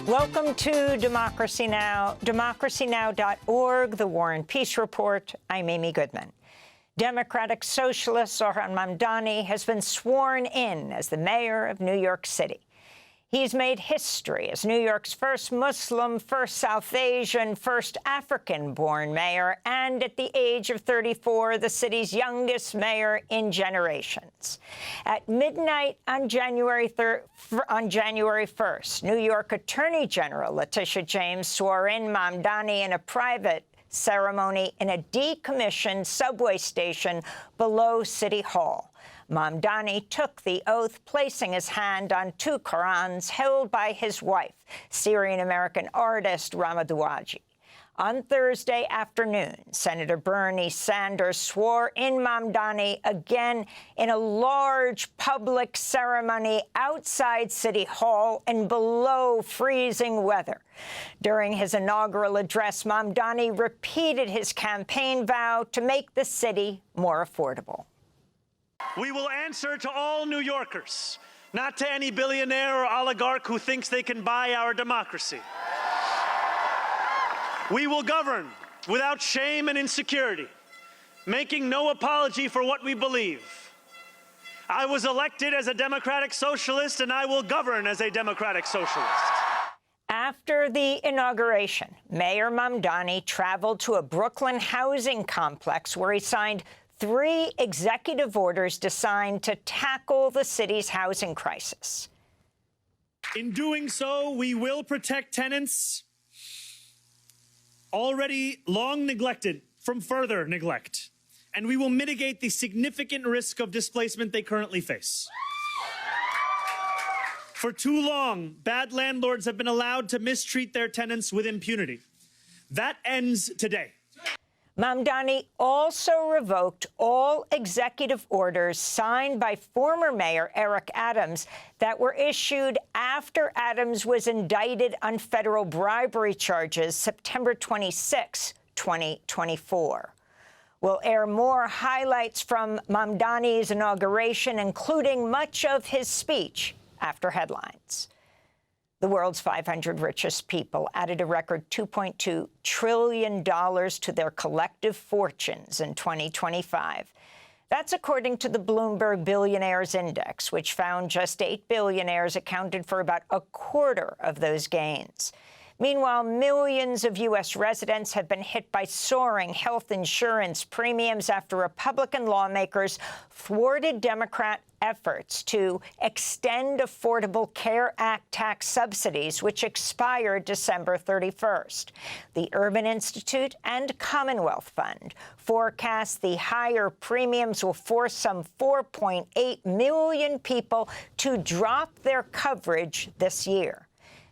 Welcome to Democracy Now!, democracynow.org, the War and Peace Report. I'm Amy Goodman. Democratic Socialist Zohran Mamdani has been sworn in as the mayor of New York City. He's made history as New York's first Muslim, first South Asian, first African-born mayor, and at the age of 34, the city's youngest mayor in generations. At midnight on January 1st, New York Attorney General Letitia James swore in Mamdani in a private ceremony in a decommissioned subway station below City Hall. Mamdani took the oath, placing his hand on two Qurans held by his wife, Syrian-American artist Rama Douaji. On Thursday afternoon, Senator Bernie Sanders swore in Mamdani again in a large public ceremony outside City Hall in below freezing weather. During his inaugural address, Mamdani repeated his campaign vow to make the city more affordable. We will answer to all New Yorkers, not to any billionaire or oligarch who thinks they can buy our democracy. We will govern without shame and insecurity, making no apology for what we believe. I was elected as a democratic socialist, and I will govern as a democratic socialist. After the inauguration, Mayor Mamdani traveled to a Brooklyn housing complex where he signed 3 executive orders designed to tackle the city's housing crisis. In doing so, we will protect tenants already long neglected from further neglect, and we will mitigate the significant risk of displacement they currently face. For too long, bad landlords have been allowed to mistreat their tenants with impunity. That ends today. Mamdani also revoked all executive orders signed by former Mayor Eric Adams that were issued after Adams was indicted on federal bribery charges September 26, 2024. We'll air more highlights from Mamdani's inauguration, including much of his speech, after headlines. The world's 500 richest people added a record $2.2 trillion to their collective fortunes in 2025. That's according to the Bloomberg Billionaires Index, which found just 8 billionaires accounted for about a quarter of those gains. Meanwhile, millions of U.S. residents have been hit by soaring health insurance premiums after Republican lawmakers thwarted Democrat efforts to extend Affordable Care Act tax subsidies, which expired December 31st. The Urban Institute and Commonwealth Fund forecast the higher premiums will force some 4.8 million people to drop their coverage this year.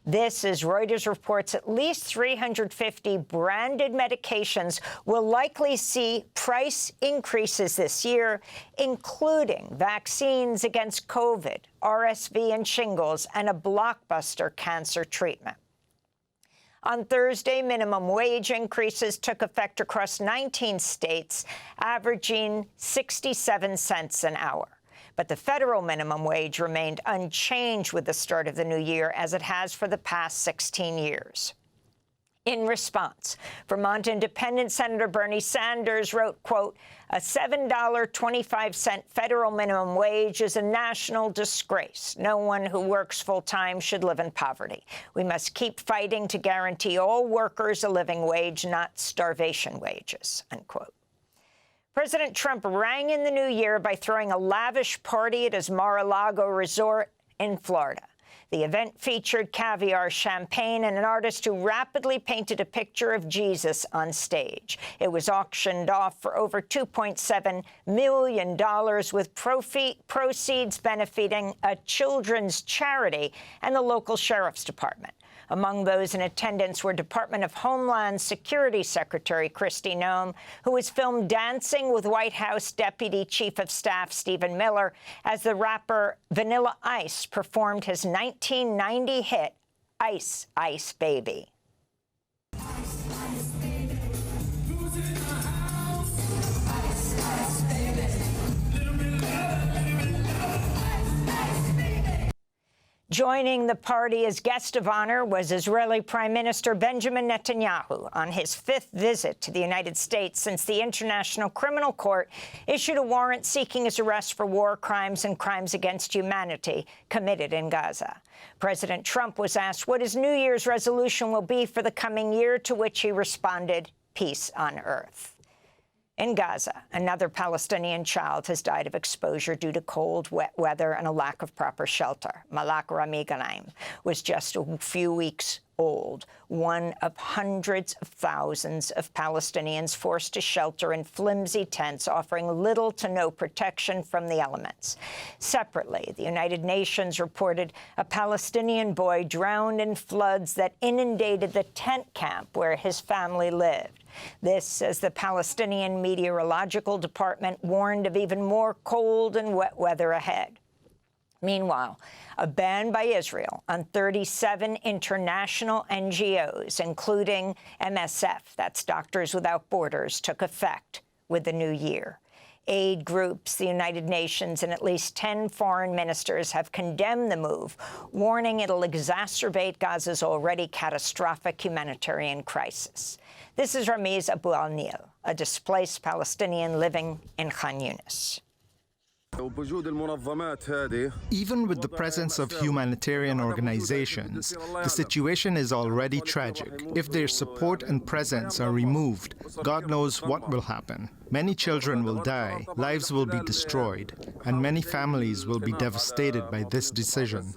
This, as Reuters reports, at least 350 branded medications will likely see price increases this year, including vaccines against COVID, RSV and shingles, and a blockbuster cancer treatment. On Thursday, minimum wage increases took effect across 19 states, averaging 67 cents an hour. But the federal minimum wage remained unchanged with the start of the new year, as it has for the past 16 years. In response, Vermont Independent Senator Bernie Sanders wrote, quote, "A $7.25 federal minimum wage is a national disgrace. No one who works full-time should live in poverty. We must keep fighting to guarantee all workers a living wage, not starvation wages," unquote. President Trump rang in the new year by throwing a lavish party at his Mar-a-Lago resort in Florida. The event featured caviar, champagne, and an artist who rapidly painted a picture of Jesus on stage. It was auctioned off for over $2.7 million, with proceeds benefiting a children's charity and the local sheriff's department. Among those in attendance were Department of Homeland Security Secretary Kristi Noem, who was filmed dancing with White House Deputy Chief of Staff Stephen Miller as the rapper Vanilla Ice performed his 1990 hit, Ice, Ice Baby. Joining the party as guest of honor was Israeli Prime Minister Benjamin Netanyahu on his 5th visit to the United States since the International Criminal Court issued a warrant seeking his arrest for war crimes and crimes against humanity committed in Gaza. President Trump was asked what his New Year's resolution will be for the coming year, to which he responded, "Peace on earth." In Gaza, another Palestinian child has died of exposure due to cold, wet weather and a lack of proper shelter. Malak Rami Ghanem was just a few weeks old, one of hundreds of thousands of Palestinians forced to shelter in flimsy tents, offering little to no protection from the elements. Separately, the United Nations reported a Palestinian boy drowned in floods that inundated the tent camp where his family lived. This, as the Palestinian Meteorological Department warned of even more cold and wet weather ahead. Meanwhile, a ban by Israel on 37 international NGOs, including MSF, that's Doctors Without Borders, took effect with the new year. Aid groups, the United Nations, and at least 10 foreign ministers have condemned the move, warning it'll exacerbate Gaza's already catastrophic humanitarian crisis. This is Ramiz Abu al-Nil, a displaced Palestinian living in Khan Yunis. Even with the presence of humanitarian organizations, the situation is already tragic. If their support and presence are removed, God knows what will happen. Many children will die, lives will be destroyed, and many families will be devastated by this decision.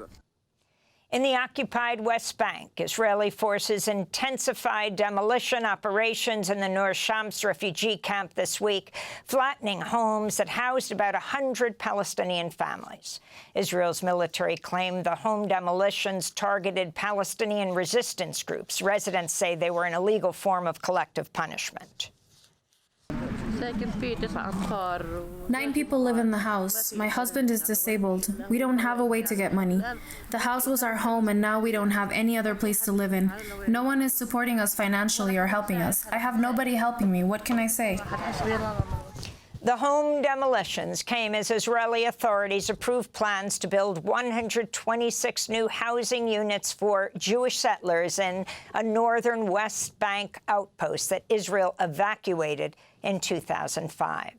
In the occupied West Bank, Israeli forces intensified demolition operations in the Nur Shams refugee camp this week, flattening homes that housed about 100 Palestinian families. Israel's military claimed the home demolitions targeted Palestinian resistance groups. Residents say they were an illegal form of collective punishment. 9 people live in the house. My husband is disabled. We don't have a way to get money. The house was our home, and now we don't have any other place to live in. No one is supporting us financially or helping us. I have nobody helping me. What can I say? The home demolitions came as Israeli authorities approved plans to build 126 new housing units for Jewish settlers in a northern West Bank outpost that Israel evacuated in 2005.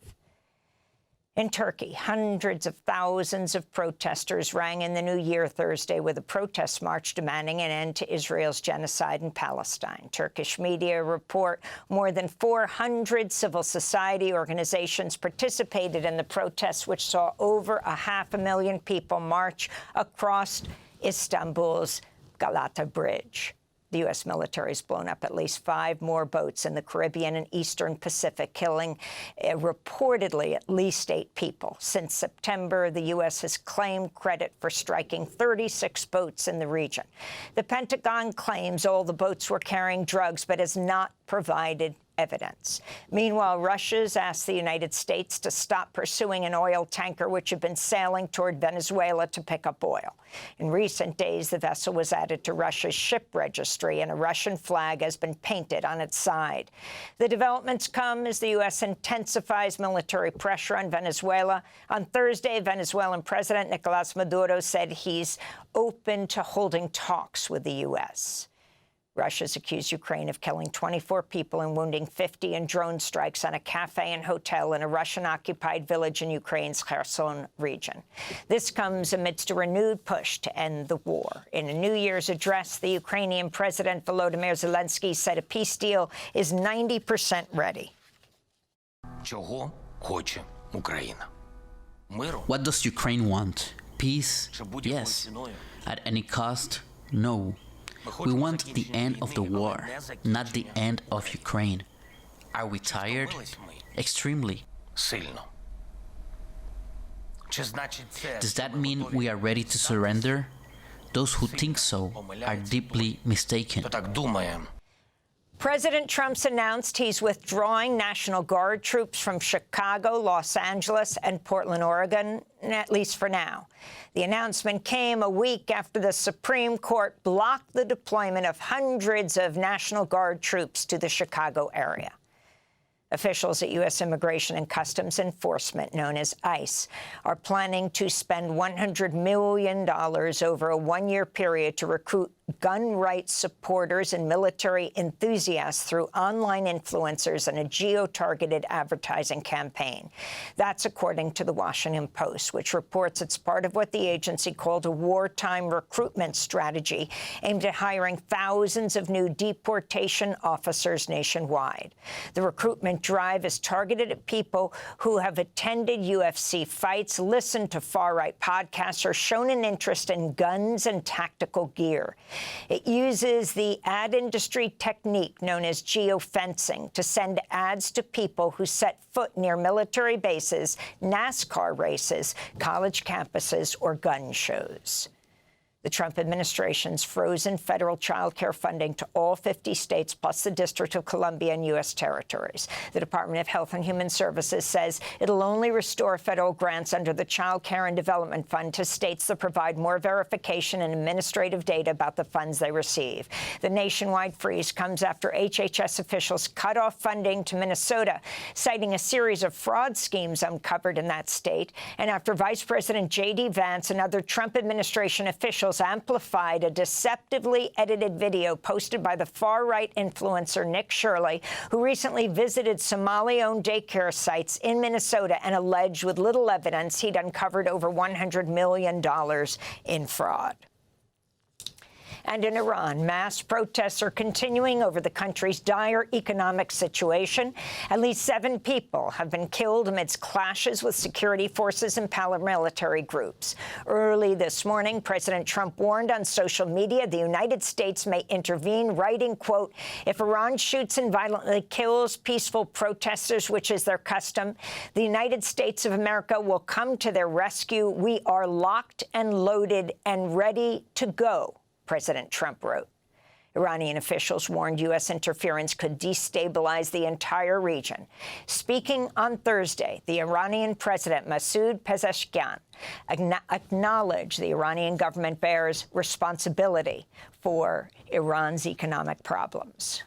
In Turkey, hundreds of thousands of protesters rang in the new year Thursday with a protest march demanding an end to Israel's genocide in Palestine. Turkish media report more than 400 civil society organizations participated in the protests, which saw over 500,000 people march across Istanbul's Galata Bridge. The U.S. military has blown up at least 5 more boats in the Caribbean and Eastern Pacific, killing reportedly at least 8 people. Since September, the U.S. has claimed credit for striking 36 boats in the region. The Pentagon claims all the boats were carrying drugs, but has not provided evidence. Meanwhile, Russia's asked the United States to stop pursuing an oil tanker which had been sailing toward Venezuela to pick up oil. In recent days, the vessel was added to Russia's ship registry, and a Russian flag has been painted on its side. The developments come as the U.S. intensifies military pressure on Venezuela. On Thursday, Venezuelan President Nicolas Maduro said he's open to holding talks with the U.S. Russia's accused Ukraine of killing 24 people and wounding 50 in drone strikes on a cafe and hotel in a Russian-occupied village in Ukraine's Kherson region. This comes amidst a renewed push to end the war. In a New Year's address, the Ukrainian President Volodymyr Zelensky said a peace deal is 90% ready. What does Ukraine want? Peace? Yes. At any cost? No. We want the end of the war, not the end of Ukraine. Are we tired? Extremely. Does that mean we are ready to surrender? Those who think so are deeply mistaken. President Trump's announced he's withdrawing National Guard troops from Chicago, Los Angeles, and Portland, Oregon, at least for now. The announcement came a week after the Supreme Court blocked the deployment of hundreds of National Guard troops to the Chicago area. Officials at U.S. Immigration and Customs Enforcement, known as ICE, are planning to spend $100 million over a one-year period to recruit gun rights supporters and military enthusiasts through online influencers and a geo-targeted advertising campaign. That's according to the Washington Post, which reports it's part of what the agency called a wartime recruitment strategy aimed at hiring thousands of new deportation officers nationwide. The recruitment drive is targeted at people who have attended UFC fights, listened to far-right podcasts, or shown an interest in guns and tactical gear. It uses the ad industry technique known as geofencing to send ads to people who set foot near military bases, NASCAR races, college campuses, or gun shows. The Trump administration's frozen federal child care funding to all 50 states plus the District of Columbia and U.S. territories. The Department of Health and Human Services says it'll only restore federal grants under the Child Care and Development Fund to states that provide more verification and administrative data about the funds they receive. The nationwide freeze comes after HHS officials cut off funding to Minnesota, citing a series of fraud schemes uncovered in that state, and after Vice President J.D. Vance and other Trump administration officials amplified a deceptively edited video posted by the far-right influencer Nick Shirley, who recently visited Somali-owned daycare sites in Minnesota and alleged with little evidence he'd uncovered over $100 million in fraud. And in Iran, mass protests are continuing over the country's dire economic situation. At least 7 people have been killed amidst clashes with security forces and paramilitary groups. Early this morning, President Trump warned on social media the United States may intervene, writing, quote, "If Iran shoots and violently kills peaceful protesters, which is their custom, the United States of America will come to their rescue. We are locked and loaded and ready to go," President Trump wrote. Iranian officials warned U.S. interference could destabilize the entire region. Speaking on Thursday, the Iranian President Masoud Pezeshkian acknowledged the Iranian government bears responsibility for Iran's economic problems.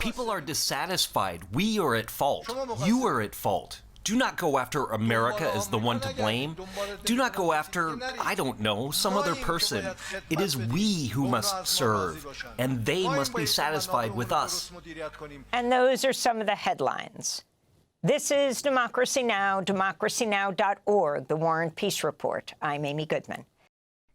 People are dissatisfied. We are at fault. You are at fault. Do not go after America as the one to blame. Do not go after, I don't know, some other person. It is we who must serve, and they must be satisfied with us. And those are some of the headlines. This is Democracy Now!, democracynow.org, the War and Peace Report. I'm Amy Goodman.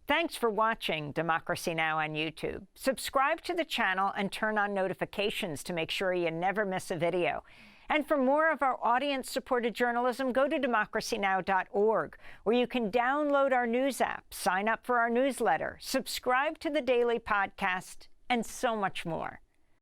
Thanks for watching Democracy Now! On YouTube. Subscribe to the channel and turn on notifications to make sure you never miss a video. And for more of our audience-supported journalism, go to democracynow.org, where you can download our news app, sign up for our newsletter, subscribe to the daily podcast, and so much more.